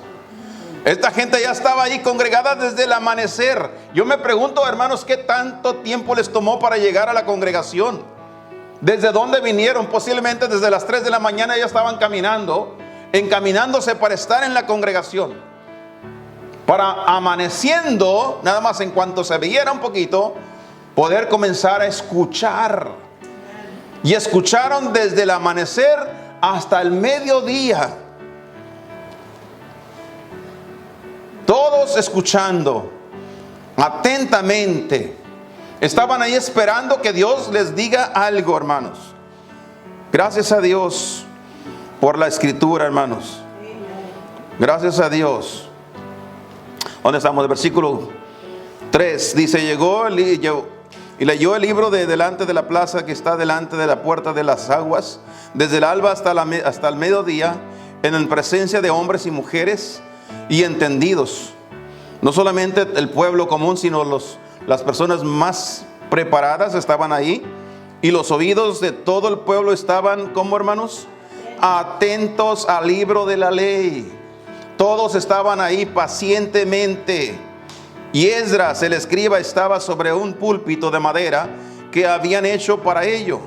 Esta gente ya estaba ahí congregada desde el amanecer. Yo me pregunto, hermanos, ¿qué tanto tiempo les tomó para llegar a la congregación? ¿Desde dónde vinieron? Posiblemente desde las 3 de la mañana ya estaban encaminándose para estar en la congregación. Para amaneciendo, nada más en cuanto se viera un poquito, poder comenzar a escuchar. Y escucharon desde el amanecer hasta el mediodía. Todos escuchando atentamente. Estaban ahí esperando que Dios les diga algo, hermanos. Gracias a Dios por la escritura, hermanos. Gracias a Dios. ¿Dónde estamos? El versículo 3 dice: llegó y leyó el libro delante de la plaza que está delante de la puerta de las aguas, desde el alba hasta el mediodía, en presencia de hombres y mujeres y entendidos. No solamente el pueblo común, sino las personas más preparadas estaban ahí, y los oídos de todo el pueblo estaban, ¿cómo, hermanos? Atentos al libro de la ley. Todos estaban ahí pacientemente. Y Esdras el escriba estaba sobre un púlpito de madera que habían hecho para ello,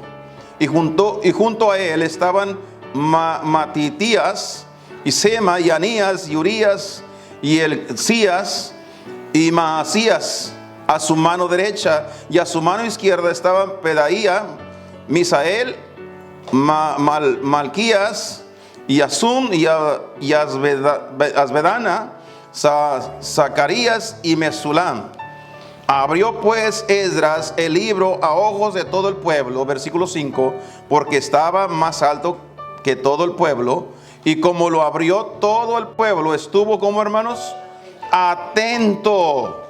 y junto a él estaban Matitías y Sema y Anías y Urías y Elcías y Maasías a su mano derecha, y a su mano izquierda estaban Pedaía, Misael, Malquías y Asum y Asbedana, Zacarías y Mesulam. Abrió pues Esdras el libro a ojos de todo el pueblo, versículo 5, porque estaba más alto que todo el pueblo, y como lo abrió todo el pueblo, estuvo, como, hermanos, atento.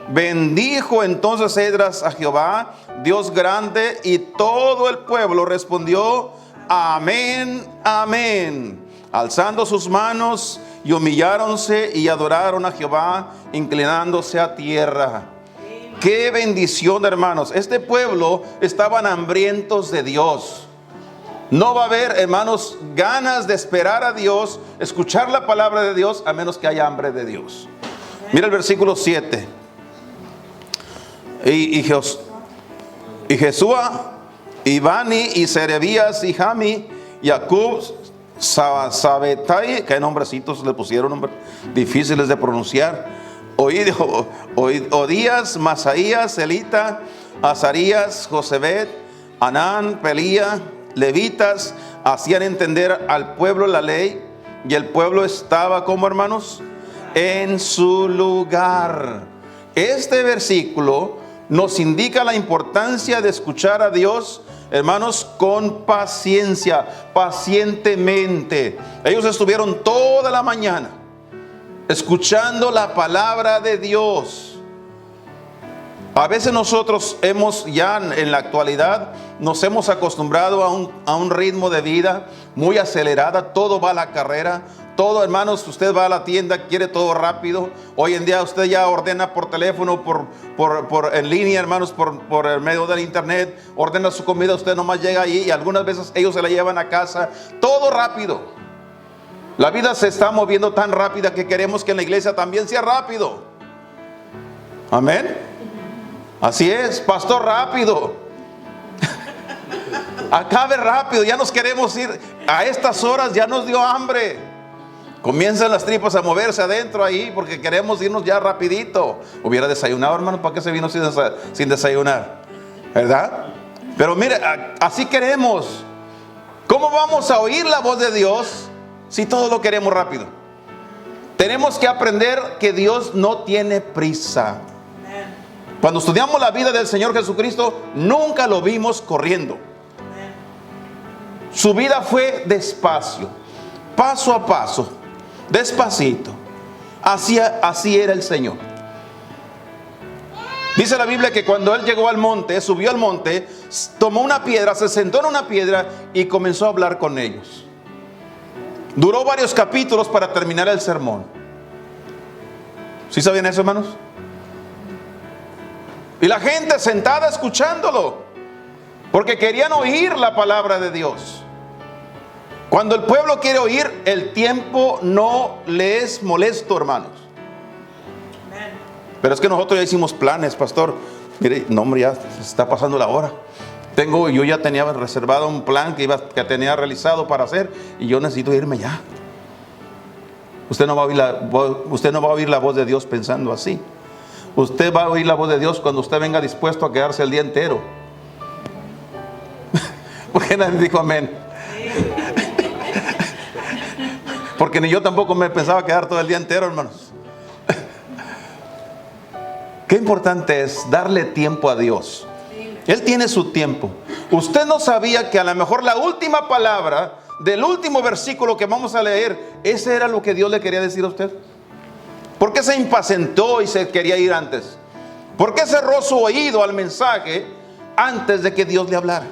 Bendijo entonces Esdras a Jehová, Dios grande, y todo el pueblo respondió: amén, amén, alzando sus manos, y humilláronse y adoraron a Jehová, inclinándose a tierra. Qué bendición, hermanos. Este pueblo estaban hambrientos de Dios. No va a haber, hermanos, ganas de esperar a Dios, escuchar la palabra de Dios, a menos que haya hambre de Dios. Mira el versículo 7. Y Jesúa, y Bani, y Serebías, y Jami, y Acub, Sabetai, que nombrecitos le pusieron, nombres difíciles de pronunciar, Odías, Masaías, Elita, Azarías, Josebed, Anán, Pelía, levitas, hacían entender al pueblo la ley, y el pueblo estaba, como hermanos, en su lugar. Este versículo nos indica la importancia de escuchar a Dios, hermanos, con paciencia, pacientemente. Ellos estuvieron toda la mañana escuchando la palabra de Dios. A veces nosotros ya en la actualidad nos hemos acostumbrado a un ritmo de vida muy acelerada. Todo va a la carrera. Todo, hermanos, usted va a la tienda, quiere todo rápido. Hoy en día usted ya ordena por teléfono, en línea, hermanos, por el medio del internet. Ordena su comida, usted nomás llega ahí y algunas veces ellos se la llevan a casa. Todo rápido. La vida se está moviendo tan rápida que queremos que en la iglesia también sea rápido. Amén. Así es, pastor, rápido. Acabe rápido, ya nos queremos ir. A estas horas ya nos dio hambre. Comienzan las tripas a moverse adentro ahí porque queremos irnos ya rapidito. Hubiera desayunado, hermano, ¿para qué se vino sin desayunar? ¿Verdad? Pero mire, así queremos. ¿Cómo vamos a oír la voz de Dios si todo lo queremos rápido? Tenemos que aprender que Dios no tiene prisa. Cuando estudiamos la vida del Señor Jesucristo, nunca lo vimos corriendo. Su vida fue despacio, paso a paso, despacito. Así era el Señor. Dice la Biblia que cuando Él llegó al monte, subió al monte, tomó una piedra, se sentó en una piedra y comenzó a hablar con ellos. Duró varios capítulos para terminar el sermón. ¿Sí sabían eso, hermanos? Y la gente sentada escuchándolo, porque querían oír la palabra de Dios. Cuando el pueblo quiere oír, el tiempo no le es molesto, hermanos. Pero es que nosotros ya hicimos planes, pastor. Mire, no, hombre, ya se está pasando la hora. Yo ya tenía reservado un plan que tenía realizado para hacer, y yo necesito irme ya. Usted no va a oír la voz de Dios pensando así. Usted va a oír la voz de Dios cuando usted venga dispuesto a quedarse el día entero. Porque nadie dijo amén. Porque ni yo tampoco me pensaba quedar todo el día entero, hermanos. Qué importante es darle tiempo a Dios. Él tiene su tiempo. Usted no sabía que a lo mejor la última palabra del último versículo que vamos a leer, ese era lo que Dios le quería decir a usted. ¿Por qué se impacientó y se quería ir antes? ¿Por qué cerró su oído al mensaje antes de que Dios le hablara?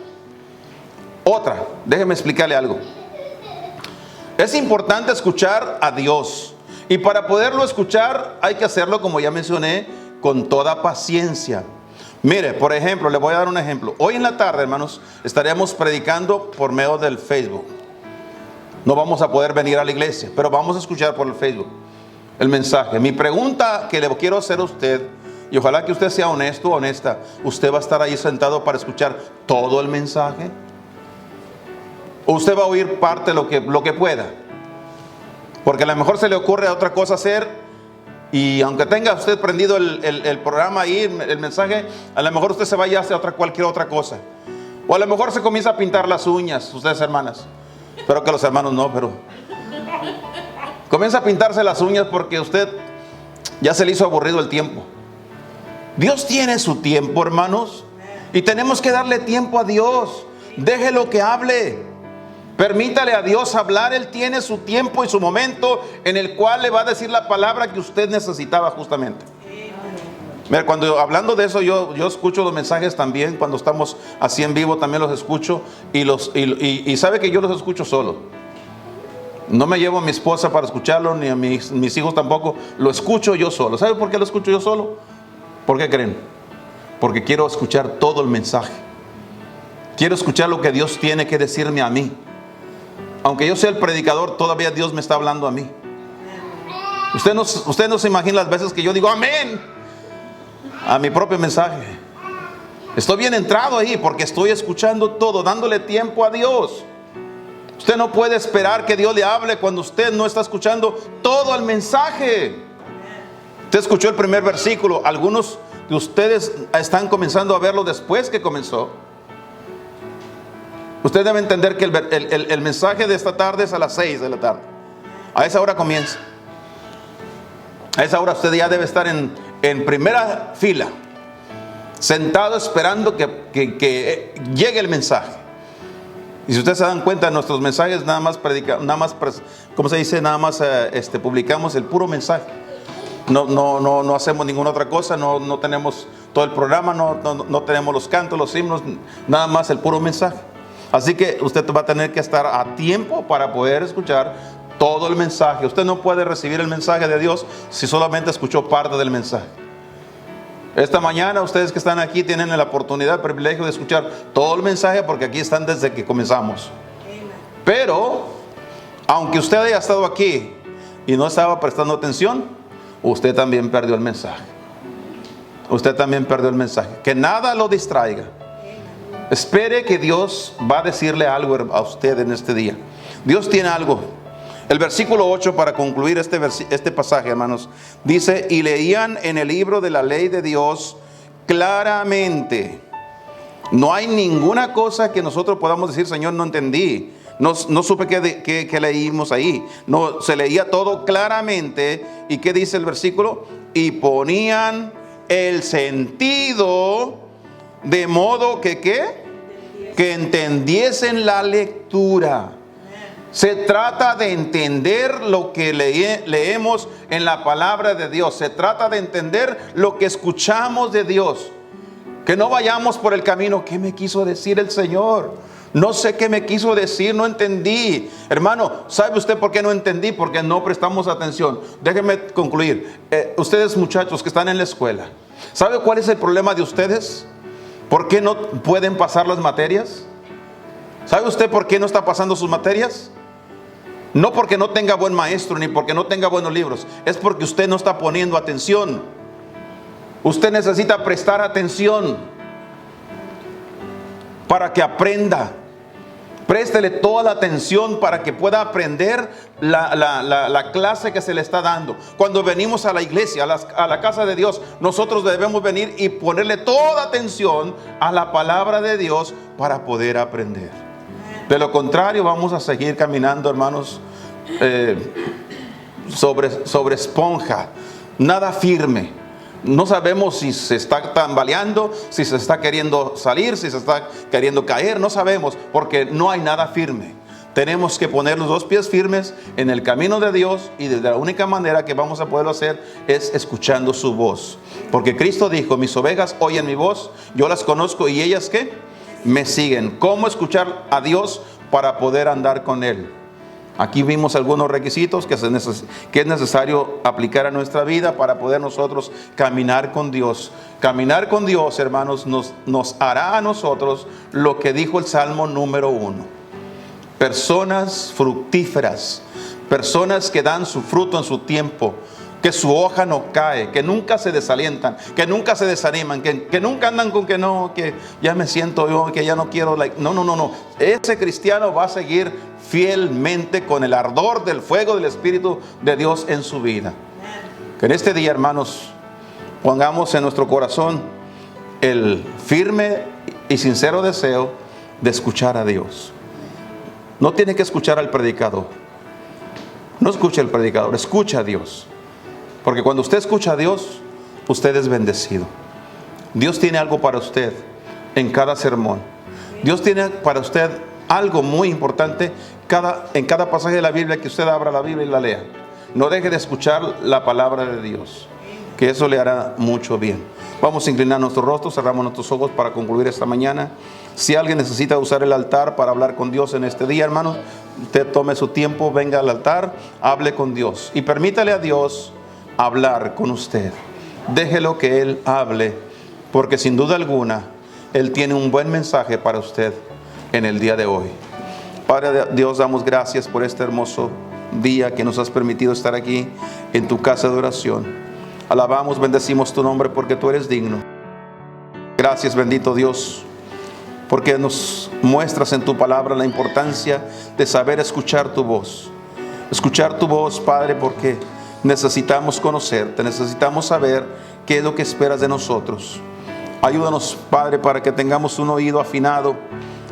Déjeme explicarle algo. Es importante escuchar a Dios. Y para poderlo escuchar hay que hacerlo, como ya mencioné, con toda paciencia. Mire, por ejemplo, le voy a dar un ejemplo. Hoy en la tarde, hermanos, estaremos predicando por medio del Facebook. No vamos a poder venir a la iglesia, pero vamos a escuchar por el Facebook el mensaje. Mi pregunta que le quiero hacer a usted, y ojalá que usted sea honesto o honesta, ¿usted va a estar ahí sentado para escuchar todo el mensaje? ¿O usted va a oír parte lo que pueda? Porque a lo mejor se le ocurre otra cosa hacer, y aunque tenga usted prendido el programa ahí, el mensaje, a lo mejor usted se vaya a hacer cualquier otra cosa. O a lo mejor se comienza a pintar las uñas, ustedes hermanas. Espero que los hermanos no, pero comienza a pintarse las uñas porque usted ya se le hizo aburrido el tiempo. Dios tiene su tiempo, hermanos, y tenemos que darle tiempo a Dios. Déjelo que hable. Permítale a Dios hablar. Él tiene su tiempo y su momento en el cual le va a decir la palabra que usted necesitaba justamente. Mira, hablando de eso, yo escucho los mensajes también. Cuando estamos así en vivo también los escucho. Y sabe que yo los escucho solo. No me llevo a mi esposa para escucharlo, ni a mis hijos tampoco. Lo escucho yo solo. ¿Sabe por qué lo escucho yo solo? ¿Por qué creen? Porque quiero escuchar todo el mensaje. Quiero escuchar lo que Dios tiene que decirme a mí. Aunque yo sea el predicador, todavía Dios me está hablando a mí. Usted no se imagina las veces que yo digo amén a mi propio mensaje. Estoy bien entrado ahí porque estoy escuchando todo, dándole tiempo a Dios. Usted no puede esperar que Dios le hable cuando usted no está escuchando todo el mensaje. Usted escuchó el primer versículo. Algunos de ustedes están comenzando a verlo después que comenzó. Usted debe entender que el mensaje de esta tarde es a las 6 de la tarde. A esa hora comienza. A esa hora usted ya debe estar en primera fila, sentado esperando que llegue el mensaje. Y si ustedes se dan cuenta, nuestros mensajes nada más publicamos el puro mensaje. No hacemos ninguna otra cosa, no tenemos todo el programa, no tenemos los cantos, los himnos, nada más el puro mensaje. Así que usted va a tener que estar a tiempo para poder escuchar todo el mensaje. Usted no puede recibir el mensaje de Dios si solamente escuchó parte del mensaje. Esta mañana ustedes que están aquí tienen la oportunidad, el privilegio de escuchar todo el mensaje, porque aquí están desde que comenzamos. Pero aunque usted haya estado aquí y no estaba prestando atención, usted también perdió el mensaje. Usted también perdió el mensaje. Que nada lo distraiga. Espere que Dios va a decirle algo a usted en este día. Dios tiene algo. El versículo 8, para concluir este pasaje, hermanos, dice: y leían en el libro de la ley de Dios claramente. No hay ninguna cosa que nosotros podamos decir: Señor, no entendí, no supe qué leímos ahí. No, se leía todo claramente. ¿Y qué dice el versículo? Y ponían el sentido de modo que entendiesen la lectura. Se trata de entender lo que leemos en la palabra de Dios. Se trata de entender lo que escuchamos de Dios. Que no vayamos por el camino. ¿Qué me quiso decir el Señor? No sé qué me quiso decir, no entendí. Hermano, ¿sabe usted por qué no entendí? Porque no prestamos atención. Déjenme concluir. Ustedes, muchachos que están en la escuela, ¿sabe cuál es el problema de ustedes? ¿Por qué no pueden pasar las materias? ¿Sabe usted por qué no está pasando sus materias? No porque no tenga buen maestro, ni porque no tenga buenos libros. Es porque usted no está poniendo atención. Usted necesita prestar atención para que aprenda. Préstele toda la atención para que pueda aprender la clase que se le está dando. Cuando venimos a la iglesia, a la casa de Dios, nosotros debemos venir y ponerle toda atención a la palabra de Dios para poder aprender. De lo contrario, vamos a seguir caminando, hermanos, sobre esponja, nada firme. No sabemos si se está tambaleando, si se está queriendo salir, si se está queriendo caer. No sabemos, porque no hay nada firme. Tenemos que poner los dos pies firmes en el camino de Dios, y de la única manera que vamos a poderlo hacer es escuchando su voz. Porque Cristo dijo: mis ovejas oyen mi voz, yo las conozco y ellas ¿qué? Me siguen. ¿Cómo escuchar a Dios para poder andar con Él? Aquí vimos algunos requisitos que es necesario aplicar a nuestra vida para poder nosotros caminar con Dios. Caminar con Dios, hermanos, nos hará a nosotros lo que dijo el Salmo número 1. Personas fructíferas, personas que dan su fruto en su tiempo, que su hoja no cae, que nunca se desalientan, que nunca se desaniman, que nunca andan con que ya me siento yo, que ya no quiero. No. Ese cristiano va a seguir fielmente con el ardor del fuego del Espíritu de Dios en su vida. Que en este día, hermanos, pongamos en nuestro corazón el firme y sincero deseo de escuchar a Dios. No tiene que escuchar al predicador. No escuche al predicador, escucha a Dios. Porque cuando usted escucha a Dios, usted es bendecido. Dios tiene algo para usted en cada sermón. Dios tiene para usted algo muy importante en cada pasaje de la Biblia que usted abra la Biblia y la lea. No deje de escuchar la palabra de Dios, que eso le hará mucho bien. Vamos a inclinar nuestros rostros, cerramos nuestros ojos para concluir esta mañana. Si alguien necesita usar el altar para hablar con Dios en este día, hermano, usted tome su tiempo, venga al altar, hable con Dios y permítale a Dios hablar con usted. Déjelo que Él hable, porque sin duda alguna Él tiene un buen mensaje para usted en el día de hoy. Padre Dios, damos gracias por este hermoso día que nos has permitido estar aquí en tu casa de oración. Alabamos, bendecimos tu nombre porque tú eres digno. Gracias, bendito Dios, porque nos muestras en tu palabra la importancia de saber escuchar tu voz. Escuchar tu voz, Padre, porque necesitamos conocerte, necesitamos saber qué es lo que esperas de nosotros. Ayúdanos, Padre, para que tengamos un oído afinado,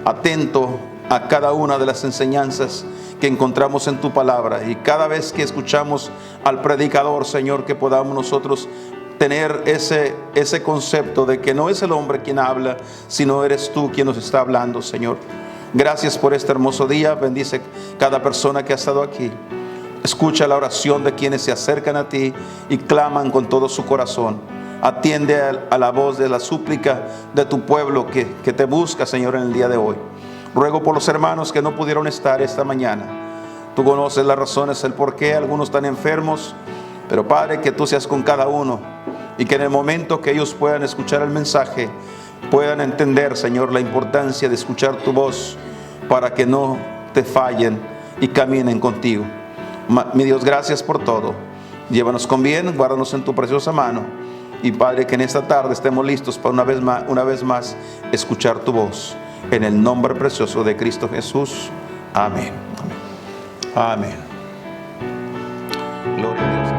atento a cada una de las enseñanzas que encontramos en tu palabra. Y cada vez que escuchamos al predicador, Señor, que podamos nosotros tener ese concepto de que no es el hombre quien habla, sino eres tú quien nos está hablando, Señor. Gracias por este hermoso día. Bendice cada persona que ha estado aquí. Escucha la oración de quienes se acercan a ti y claman con todo su corazón. Atiende a la voz de la súplica de tu pueblo que te busca, Señor, en el día de hoy. Ruego por los hermanos que no pudieron estar esta mañana. Tú conoces las razones, el por qué algunos están enfermos, pero Padre, que tú seas con cada uno y que en el momento que ellos puedan escuchar el mensaje, puedan entender, Señor, la importancia de escuchar tu voz para que no te fallen y caminen contigo. Mi Dios, gracias por todo. Llévanos con bien, guárdanos en tu preciosa mano. Y Padre, que en esta tarde estemos listos para una vez más escuchar tu voz. En el nombre precioso de Cristo Jesús. Amén. Amén. Amén. Gloria a Dios.